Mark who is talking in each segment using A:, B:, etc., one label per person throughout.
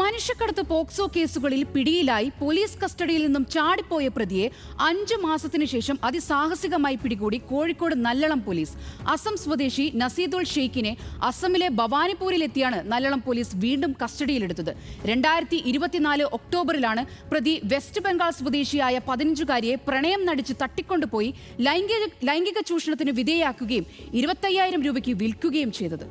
A: മനുഷ്യക്കടത്ത് POCSO കേസുകളിൽ പിടിയിലായി police കസ്റ്റഡിയിൽ നിന്നും ചാടിപ്പോയ പ്രതിയെ 5 മാസത്തിനു ശേഷം അതിസാഹസികമായി പിടികൂടി കോഴിക്കോട് നല്ലളം പോലീസ്. അസം സ്വദേശി നസീദുൽ ഷെയ്ഖിനെ അസമിലെ ഭവാനിപ്പൂരിലെത്തിയാണ് നല്ലളം പോലീസ് വീണ്ടും കസ്റ്റഡിയിലെടുത്തത്. 2024 ഒക്ടോബറിലാണ് പ്രതി വെസ്റ്റ് ബംഗാൾ സ്വദേശിയായ 15-കാരിയെ പ്രണയം നടിച്ച് തട്ടിക്കൊണ്ടുപോയി ലൈംഗിക ചൂഷണത്തിന് വിധേയയാക്കുകയും 25,000 രൂപയ്ക്ക് വിൽക്കുകയും ചെയ്തത്.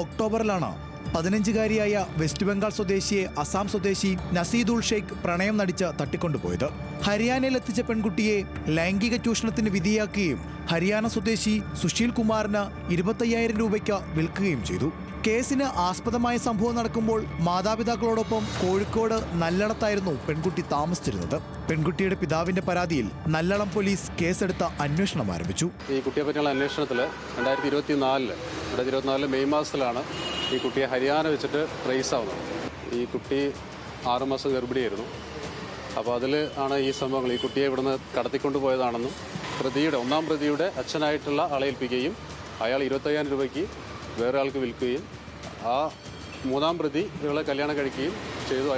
B: ഒക്ടോബറിലാണ് 15-കാരിയായ വെസ്റ്റ് ബംഗാൾ സ്വദേശിയെ അസാം സ്വദേശി നസീദുൽ ഷെയ്ഖ് പ്രണയം നടിച്ച് തട്ടിക്കൊണ്ടുപോയത്. ഹരിയാനയിൽ എത്തിച്ച പെൺകുട്ടിയെ ലൈംഗിക ചൂഷണത്തിന് വിധേയയാക്കുകയും ഹരിയാന സ്വദേശി സുശീൽ കുമാറിന് 25,000 രൂപയ്ക്ക് വിൽക്കുകയും ചെയ്തു. കേസിന് ആസ്പദമായ സംഭവം നടക്കുമ്പോൾ മാതാപിതാക്കളോടൊപ്പം കോഴിക്കോട് നല്ലളത്തായിരുന്നു പെൺകുട്ടി താമസിച്ചിരുന്നത്. പെൺകുട്ടിയുടെ പിതാവിന്റെ പരാതിയിൽ നല്ലളം പോലീസ് കേസെടുത്ത് അന്വേഷണം ആരംഭിച്ചു.
C: ഈ കുട്ടിയെ പറ്റിയുള്ള അന്വേഷണത്തിൽ 2024 മെയ് മാസത്തിലാണ് ഈ കുട്ടിയെ ഹരിയാന വെച്ചിട്ട് ട്രേസ് ആവുന്നത്. ഈ കുട്ടി 6 മാസം ഗർഭിണിയായിരുന്നു. അപ്പോൾ അതിൽ ആണ് ഈ സംഭവങ്ങൾ. ഈ കുട്ടിയെ ഇവിടുന്ന് കടത്തിക്കൊണ്ടുപോയതാണെന്നും ഒന്നാം പ്രതിയുടെ അച്ഛനായിട്ടുള്ള ആളെ ഏൽപ്പിക്കുകയും അയാൾ 25,000 രൂപയ്ക്ക് വേറെ ആൾക്ക് വിൽക്കുകയും ആ 3-ാം പ്രതി ഇവളെ കല്യാണം കഴിക്കുകയും ചെയ്തു.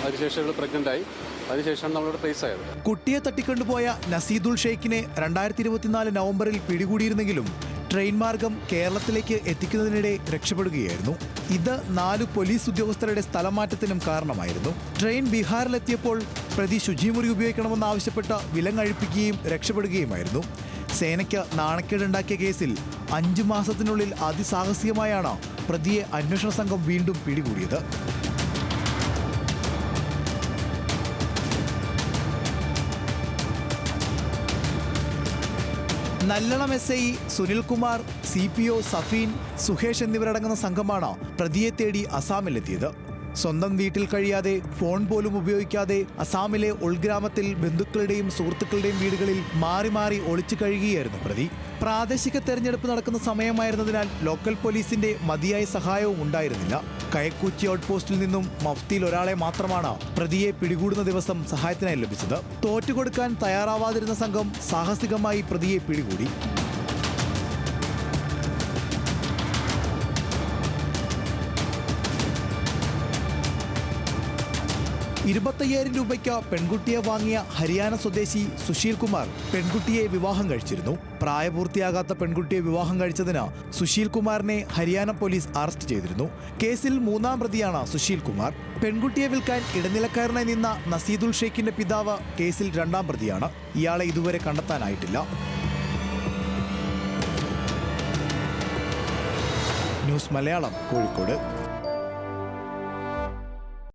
C: അതിനുശേഷം ഇവൾ പ്രഗ്നൻ്റായി. അതിനുശേഷമാണ് നമ്മളിവിടെ ട്രേസ് ആയത്.
B: കുട്ടിയെ തട്ടിക്കൊണ്ടുപോയ നസീദുൽ ഷെയ്ഖിനെ 2024 നവംബറിൽ പിടികൂടിയിരുന്നെങ്കിലും ട്രെയിൻ മാർഗം കേരളത്തിലേക്ക് എത്തിക്കുന്നതിനിടെ രക്ഷപ്പെടുകയായിരുന്നു. ഇത് 4 പോലീസ് ഉദ്യോഗസ്ഥരുടെ സ്ഥലമാറ്റത്തിനും കാരണമായിരുന്നു. ട്രെയിൻ ബീഹാറിലെത്തിയപ്പോൾ പ്രതി ശുചിമുറി ഉപയോഗിക്കണമെന്നാവശ്യപ്പെട്ട് വിലങ്ങഴിപ്പിക്കുകയും രക്ഷപ്പെടുകയുമായിരുന്നു. സേനയ്ക്ക് നാണക്കേടുണ്ടാക്കിയ കേസിൽ 5 മാസത്തിനുള്ളിൽ അതിസാഹസികമായാണ് പ്രതിയെ അന്വേഷണ സംഘം വീണ്ടും പിടികൂടിയത്. നല്ലളം SI സുനിൽകുമാർ, CPO സഫീൻ, സുഹേഷ് എന്നിവരടങ്ങുന്ന സംഘമാണ് പ്രതിയെ തേടി അസാമിലെത്തിയത്. സ്വന്തം വീട്ടിൽ കഴിയാതെ ഫോൺ പോലും ഉപയോഗിക്കാതെ അസാമിലെ ഉൾഗ്രാമത്തിൽ ബന്ധുക്കളുടെയും സുഹൃത്തുക്കളുടെയും വീടുകളിൽ മാറി മാറി ഒളിച്ചു കഴിയുകയായിരുന്നു പ്രതി. പ്രാദേശിക തെരഞ്ഞെടുപ്പ് നടക്കുന്ന സമയമായിരുന്നതിനാൽ ലോക്കൽ പോലീസിന്റെ മതിയായ സഹായവും ഉണ്ടായിരുന്നില്ല. കയക്കൂച്ചി ഔട്ട് പോസ്റ്റിൽ നിന്നും മഫ്തിയിൽ ഒരാളെ മാത്രമാണ് പ്രതിയെ പിടികൂടുന്ന ദിവസം സഹായത്തിനായി ലഭിച്ചത്. തോറ്റുകൊടുക്കാൻ തയ്യാറാവാതിരുന്ന സംഘം സാഹസികമായി പ്രതിയെ പിടികൂടി. 25,000 രൂപയ്ക്ക് പെൺകുട്ടിയെ വാങ്ങിയ ഹരിയാന സ്വദേശി സുശീൽ കുമാർ പെൺകുട്ടിയെ വിവാഹം കഴിച്ചിരുന്നു. പ്രായപൂർത്തിയാകാത്ത പെൺകുട്ടിയെ വിവാഹം കഴിച്ചതിന് സുശീൽ കുമാറിനെ ഹരിയാന പോലീസ് അറസ്റ്റ് ചെയ്തിരുന്നു. കേസിൽ 3-ാം പ്രതിയാണ് സുശീൽ കുമാർ. പെൺകുട്ടിയെ വിൽക്കാൻ ഇടനിലക്കാരനായി നിന്ന നസീദുൽ ഷെയ്ഖിന്റെ പിതാവ് കേസിൽ 2-ാം പ്രതിയാണ്. ഇയാളെ ഇതുവരെ കണ്ടെത്താനായിട്ടില്ല. ന്യൂസ് മലയാളം, കോഴിക്കോട്.